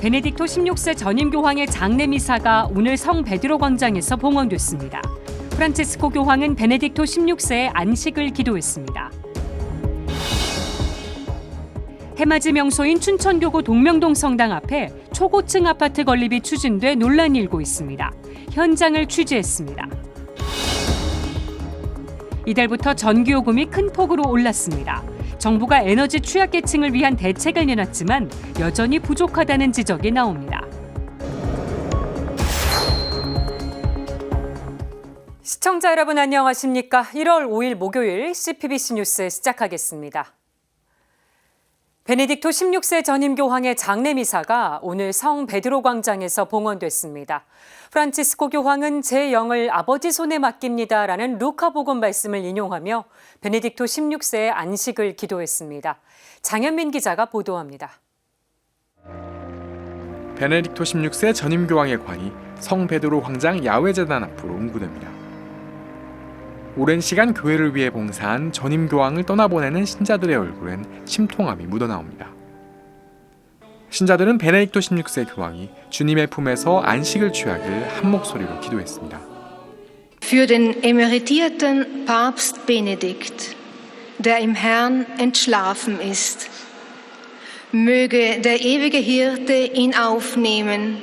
베네딕토 16세 전임 교황의 장례 미사가 오늘 성 베드로 광장에서 봉헌됐습니다. 프란치스코 교황은 베네딕토 16세의 안식을 기도했습니다. 해맞이 명소인 춘천교구 동명동 성당 앞에 초고층 아파트 건립이 추진돼 논란이 일고 있습니다. 현장을 취재했습니다. 이달부터 전기요금이 큰 폭으로 올랐습니다. 정부가 에너지 취약계층을 위한 대책을 내놨지만 여전히 부족하다는 지적이 나옵니다. 시청자 여러분 안녕하십니까? 1월 5일 목요일 CPBC 뉴스 시작하겠습니다. 베네딕토 16세 전임 교황의 장례 미사가 오늘 성 베드로 광장에서 봉헌됐습니다. 프란치스코 교황은 제 영을 아버지 손에 맡깁니다라는 루카복음 말씀을 인용하며 베네딕토 16세의 안식을 기도했습니다. 장현민 기자가 보도합니다. 베네딕토 16세 전임 교황의 관이 성 베드로 광장 야외재단 앞으로 운구됩니다. 오랜 시간 교회를 위해 봉사한 전임 교황을 떠나보내는 신자들의 얼굴엔 심통함이 묻어나옵니다. 신자들은 베네딕토 16세 교황이 주님의 품에서 안식을 취하길 한 목소리로 기도했습니다. Für den emeritierten Papst Benedikt, der im Herrn entschlafen ist, möge der ewige Hirte ihn aufnehmen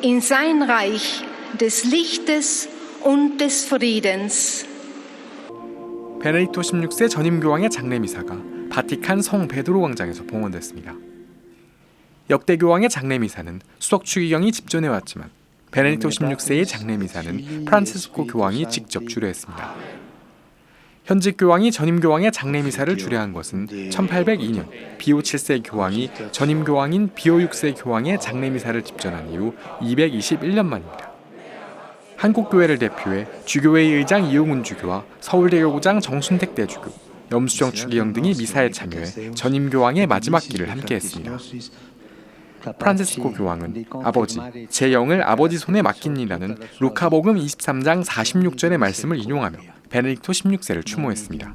in sein Reich des Lichtes und des Friedens. 베네딕토 16세 전임 교황의 장례 미사가 바티칸 성 베드로 광장에서 봉헌됐습니다. 역대 교황의 장례 미사는 수석 추기경이 집전해 왔지만 베네딕토 16세의 장례 미사는 프란치스코 교황이 직접 주례했습니다. 현직 교황이 전임 교황의 장례 미사를 주례한 것은 1802년 비오 7세 교황이 전임 교황인 비오 6세 교황의 장례 미사를 집전한 이후 221년 만입니다. 한국교회를 대표해 주교회의 의장 이용훈 주교와 서울대교구장 정순택 대주교, 염수정 추기경 등이 미사에 참여해 전임 교황의 마지막 길을 함께했습니다. 프란치스코 교황은 아버지, 제 영을 아버지 손에 맡깁니다는 루카복음 23장 46절의 말씀을 인용하며 베네딕토 16세를 추모했습니다.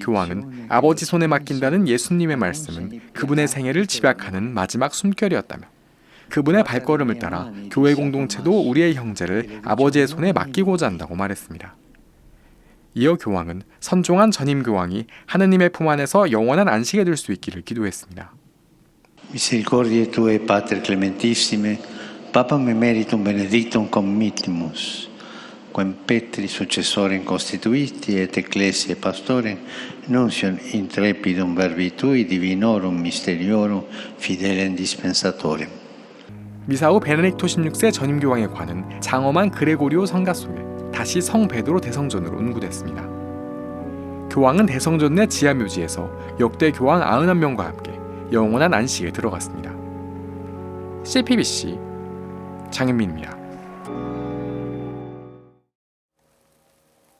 교황은 아버지 손에 맡긴다는 예수님의 말씀은 그분의 생애를 집약하는 마지막 숨결이었다며 그분의 발걸음을 따라 교회 공동체도 우리의 형제를 아버지의 손에 맡기고자 한다고 말했습니다. 이어 교황은 선종한 전임 교황이 하느님의 품 안에서 영원한 안식에 들 수 있기를 기도했습니다. Misericordiae Tue, Pater Clementissime, Papam Emeritum Benedictum Committimus, quem Petri successorem constituiti et Ecclesiae Pastorem, nuncium intrepidum verbi Tui divinorum mysteriorum fidelem dispensatorem. 미사 후 베네딕토 16세 전임 교황의 관은 장엄한 그레고리오 성가 속에 다시 성 베드로 대성전으로 운구됐습니다. 교황은 대성전 내 지하 묘지에서 역대 교황 91명과 함께 영원한 안식에 들어갔습니다. CPBC 장현민입니다.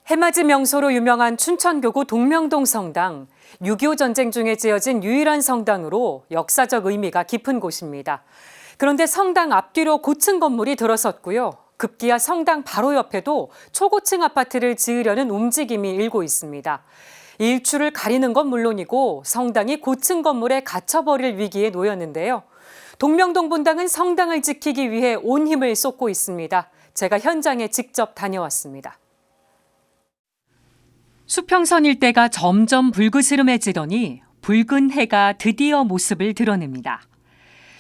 해맞이 명소로 유명한 춘천교구 동명동 성당, 6.25 전쟁 중에 지어진 유일한 성당으로 역사적 의미가 깊은 곳입니다. 그런데 성당 앞뒤로 고층 건물이 들어섰고요. 급기야 성당 바로 옆에도 초고층 아파트를 지으려는 움직임이 일고 있습니다. 일출을 가리는 건 물론이고 성당이 고층 건물에 갇혀버릴 위기에 놓였는데요. 동명동 분당은 성당을 지키기 위해 온 힘을 쏟고 있습니다. 제가 현장에 직접 다녀왔습니다. 수평선 일대가 점점 불그스름해지더니 붉은 해가 드디어 모습을 드러냅니다.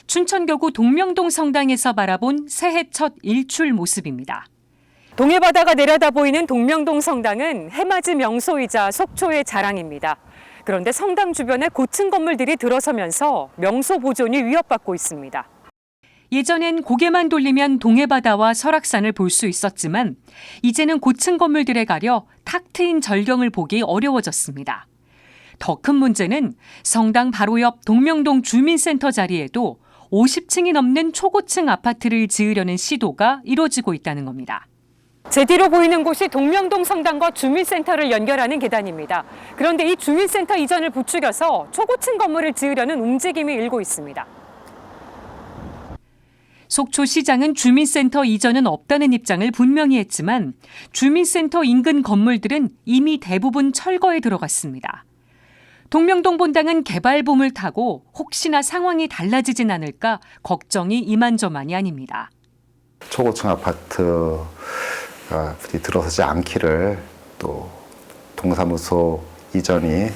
춘천교구 동명동 성당에서 바라본 새해 첫 일출 모습입니다. 동해바다가 내려다 보이는 동명동 성당은 해맞이 명소이자 속초의 자랑입니다. 그런데 성당 주변에 고층 건물들이 들어서면서 명소 보존이 위협받고 있습니다. 예전엔 고개만 돌리면 동해바다와 설악산을 볼 수 있었지만 이제는 고층 건물들에 가려 탁 트인 절경을 보기 어려워졌습니다. 더 큰 문제는 성당 바로 옆 동명동 주민센터 자리에도 50층이 넘는 초고층 아파트를 지으려는 시도가 이루어지고 있다는 겁니다. 제 뒤로 보이는 곳이 동명동 성당과 주민센터를 연결하는 계단입니다. 그런데 이 주민센터 이전을 부추겨서 초고층 건물을 지으려는 움직임이 일고 있습니다. 속초시장은 주민센터 이전은 없다는 입장을 분명히 했지만 주민센터 인근 건물들은 이미 대부분 철거에 들어갔습니다. 동명동 본당은 개발붐을 타고 혹시나 상황이 달라지진 않을까 걱정이 이만저만이 아닙니다. 초고층 아파트가 부디 들어서지 않기를, 또 동사무소 이전이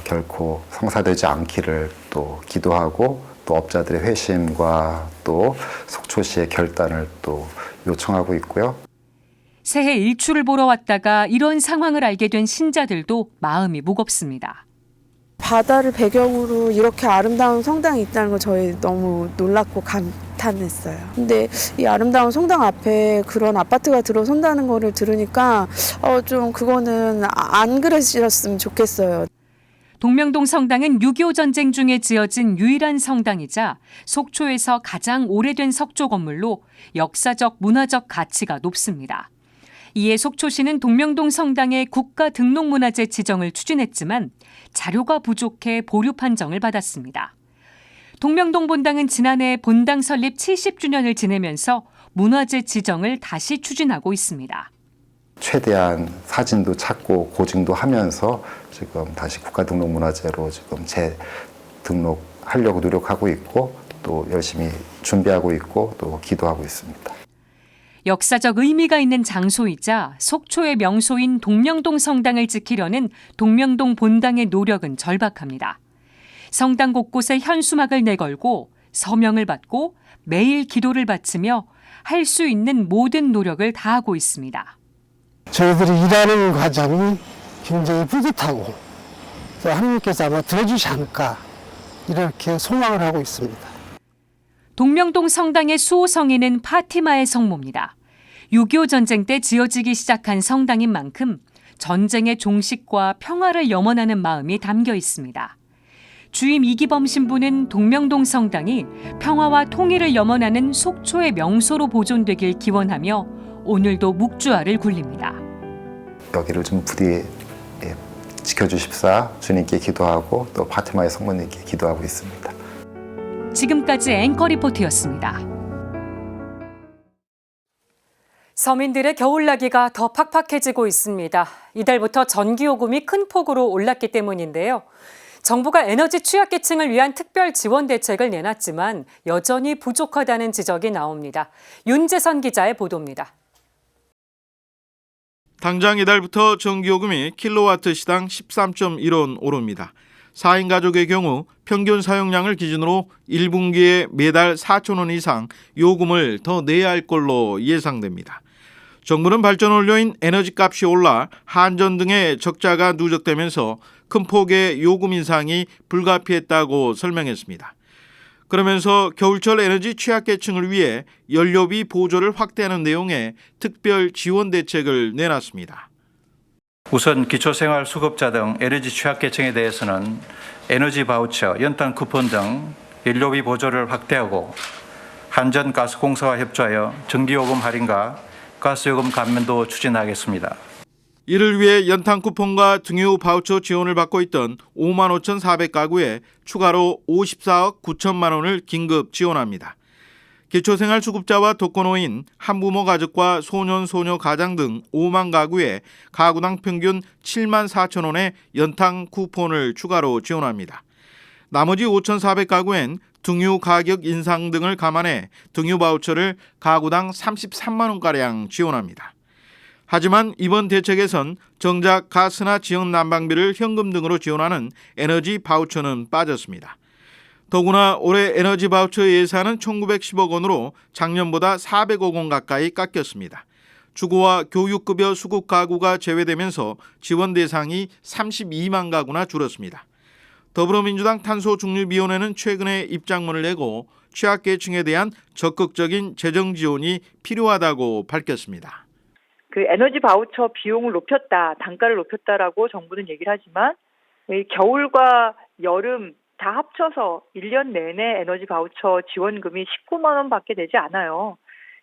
결코 성사되지 않기를 또 기도하고, 또 업자들의 회심과 또 속초시의 결단을 또 요청하고 있고요. 새해 일출을 보러 왔다가 이런 상황을 알게 된 신자들도 마음이 무겁습니다. 바다를 배경으로 이렇게 아름다운 성당이 있다는 거 저희 너무 놀랍고 감탄했어요. 근데 이 아름다운 성당 앞에 그런 아파트가 들어선다는 거를 들으니까 좀 그거는 안 그러셨으면 좋겠어요. 동명동 성당은 6.25 전쟁 중에 지어진 유일한 성당이자 속초에서 가장 오래된 석조 건물로 역사적 문화적 가치가 높습니다. 이에 속초시는 동명동 성당의 국가 등록문화재 지정을 추진했지만 자료가 부족해 보류 판정을 받았습니다. 동명동 본당은 지난해 본당 설립 70주년을 지내면서 문화재 지정을 다시 추진하고 있습니다. 최대한 사진도 찾고 고증도 하면서 지금 다시 국가등록문화재로 지금 재등록하려고 노력하고 있고, 또 열심히 준비하고 있고, 또 기도하고 있습니다. 역사적 의미가 있는 장소이자 속초의 명소인 동명동 성당을 지키려는 동명동 본당의 노력은 절박합니다. 성당 곳곳에 현수막을 내걸고 서명을 받고 매일 기도를 바치며 할 수 있는 모든 노력을 다하고 있습니다. 저희들이 일하는 과정이 굉장히 뿌듯하고, 또 하나님께서 아마 들어주지 않을까 이렇게 소망을 하고 있습니다. 동명동 성당의 수호 성인은 파티마의 성모입니다. 6.25 전쟁 때 지어지기 시작한 성당인 만큼 전쟁의 종식과 평화를 염원하는 마음이 담겨 있습니다. 주임 이기범 신부는 동명동 성당이 평화와 통일을 염원하는 속초의 명소로 보존되길 기원하며 오늘도 묵주알을 굴립니다. 여기를 좀 부디 지켜주십사 주님께 기도하고, 또 파티마의 성모님께 기도하고 있습니다. 지금까지 앵커 리포트였습니다. 서민들의 겨울나기가 더 팍팍해지고 있습니다. 이달부터 전기요금이 큰 폭으로 올랐기 때문인데요. 정부가 에너지 취약계층을 위한 특별 지원 대책을 내놨지만 여전히 부족하다는 지적이 나옵니다. 윤재선 기자의 보도입니다. 당장 이달부터 전기요금이 킬로와트 시당 13.1원 오릅니다. 4인 가족의 경우 평균 사용량을 기준으로 1분기에 매달 4,000원 이상 요금을 더 내야 할 걸로 예상됩니다. 정부는 발전원료인 에너지값이 올라 한전 등의 적자가 누적되면서 큰 폭의 요금 인상이 불가피했다고 설명했습니다. 그러면서 겨울철 에너지 취약계층을 위해 연료비 보조를 확대하는 내용의 특별 지원 대책을 내놨습니다. 우선 기초생활수급자 등 에너지 취약계층에 대해서는 에너지 바우처, 연탄 쿠폰 등 연료비 보조를 확대하고, 한전가스공사와 협조하여 전기요금 할인과 가스요금 감면도 추진하겠습니다. 이를 위해 연탄 쿠폰과 등유 바우처 지원을 받고 있던 55,400가구에 추가로 54억 9천만 원을 긴급 지원합니다. 기초생활수급자와 독거노인, 한부모 가족과 소년, 소녀 가장 등 5만 가구에 가구당 평균 7만 4천 원의 연탄 쿠폰을 추가로 지원합니다. 나머지 5,400가구엔 등유 가격 인상 등을 감안해 등유 바우처를 가구당 33만 원가량 지원합니다. 하지만 이번 대책에선 정작 가스나 지역 난방비를 현금 등으로 지원하는 에너지 바우처는 빠졌습니다. 더구나 올해 에너지 바우처 예산은 1,910억 원으로 작년보다 400억 원 가까이 깎였습니다. 주거와 교육급여 수급 가구가 제외되면서 지원 대상이 32만 가구나 줄었습니다. 더불어민주당 탄소중립위원회는 최근에 입장문을 내고 취약계층에 대한 적극적인 재정 지원이 필요하다고 밝혔습니다. 그 에너지 바우처 비용을 높였다, 단가를 높였다라고 정부는 얘기를 하지만 겨울과 여름 다 합쳐서 1년 내내 에너지 바우처 지원금이 19만 원밖에 되지 않아요.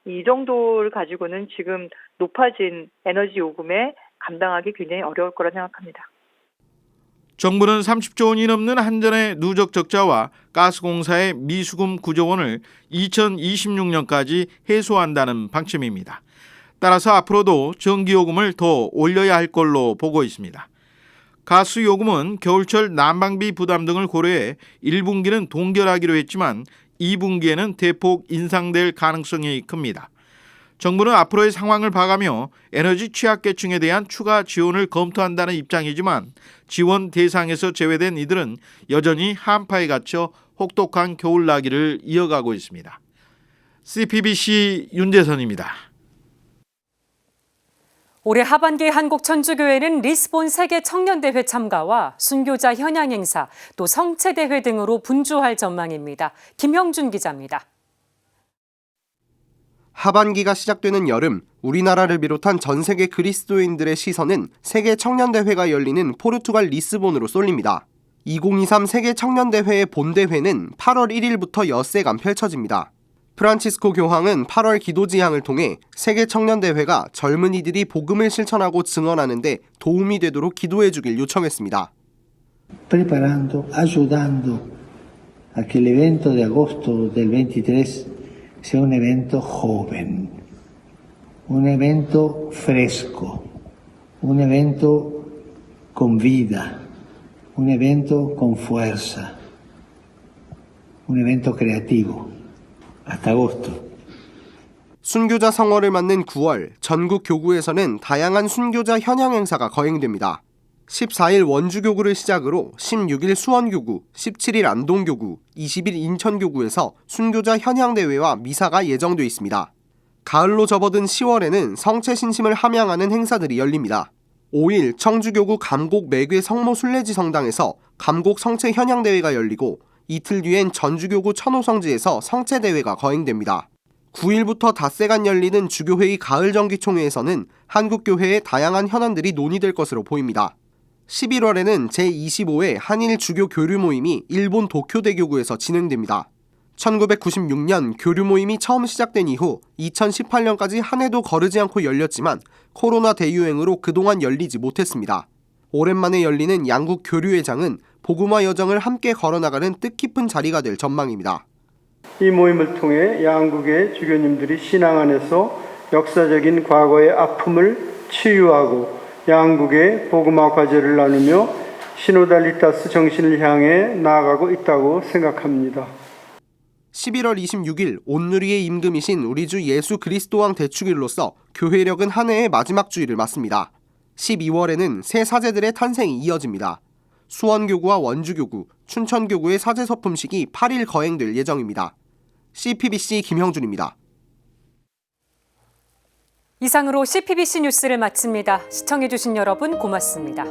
이 정도를 가지고는 지금 높아진 에너지 요금에 감당하기 굉장히 어려울 거라 생각합니다. 정부는 30조 원이 넘는 한전의 누적 적자와 가스공사의 미수금 9조 원을 2026년까지 해소한다는 방침입니다. 따라서 앞으로도 전기요금을 더 올려야 할 걸로 보고 있습니다. 가스 요금은 겨울철 난방비 부담 등을 고려해 1분기는 동결하기로 했지만 2분기에는 대폭 인상될 가능성이 큽니다. 정부는 앞으로의 상황을 봐가며 에너지 취약계층에 대한 추가 지원을 검토한다는 입장이지만 지원 대상에서 제외된 이들은 여전히 한파에 갇혀 혹독한 겨울나기를 이어가고 있습니다. CPBC 윤재선입니다. 올해 하반기 한국천주교회는 리스본 세계청년대회 참가와 순교자 현양 행사, 또 성체대회 등으로 분주할 전망입니다. 김형준 기자입니다. 하반기가 시작되는 여름, 우리나라를 비롯한 전 세계 그리스도인들의 시선은 세계 청년대회가 열리는 포르투갈 리스본으로 쏠립니다. 2023 세계 청년대회의 본대회는 8월 1일부터 엿새간 펼쳐집니다. 프란치스코 교황은 8월 기도지향을 통해 세계 청년대회가 젊은이들이 복음을 실천하고 증언하는 데 도움이 되도록 기도해 주길 요청했습니다. Preparando, ayudando a que el evento de agosto del 23 sea un evento joven, un evento fresco, un evento con vida, un evento con fuerza, un evento creativo, hasta agosto. 순교자 성월을 맞는 9월, 전국 교구에서는 다양한 순교자 현양 행사가 거행됩니다. 14일 원주교구를 시작으로 16일 수원교구, 17일 안동교구, 20일 인천교구에서 순교자 현향대회와 미사가 예정돼 있습니다. 가을로 접어든 10월에는 성체신심을 함양하는 행사들이 열립니다. 5일 청주교구 감곡 매괴 성모 순례지 성당에서 감곡 성체 현향대회가 열리고 이틀 뒤엔 전주교구 천호성지에서 성체대회가 거행됩니다. 9일부터 닷새간 열리는 주교회의 가을정기총회에서는 한국교회의 다양한 현안들이 논의될 것으로 보입니다. 11월에는 제25회 한일 주교 교류 모임이 일본 도쿄대교구에서 진행됩니다. 1996년 교류 모임이 처음 시작된 이후 2018년까지 한 해도 거르지 않고 열렸지만 코로나 대유행으로 그동안 열리지 못했습니다. 오랜만에 열리는 양국 교류회장은 복음화 여정을 함께 걸어나가는 뜻깊은 자리가 될 전망입니다. 이 모임을 통해 양국의 주교님들이 신앙 안에서 역사적인 과거의 아픔을 치유하고 양국의 복음화 과제를 나누며 시노달리타스 정신을 향해 나아가고 있다고 생각합니다. 11월 26일 온누리의 임금이신 우리 주 예수 그리스도왕 대축일로서 교회력은 한 해의 마지막 주일을 맞습니다. 12월에는 새 사제들의 탄생이 이어집니다. 수원교구와 원주교구, 춘천교구의 사제 서품식이 8일 거행될 예정입니다. CPBC 김형준입니다. 이상으로 CPBC 뉴스를 마칩니다. 시청해주신 여러분 고맙습니다.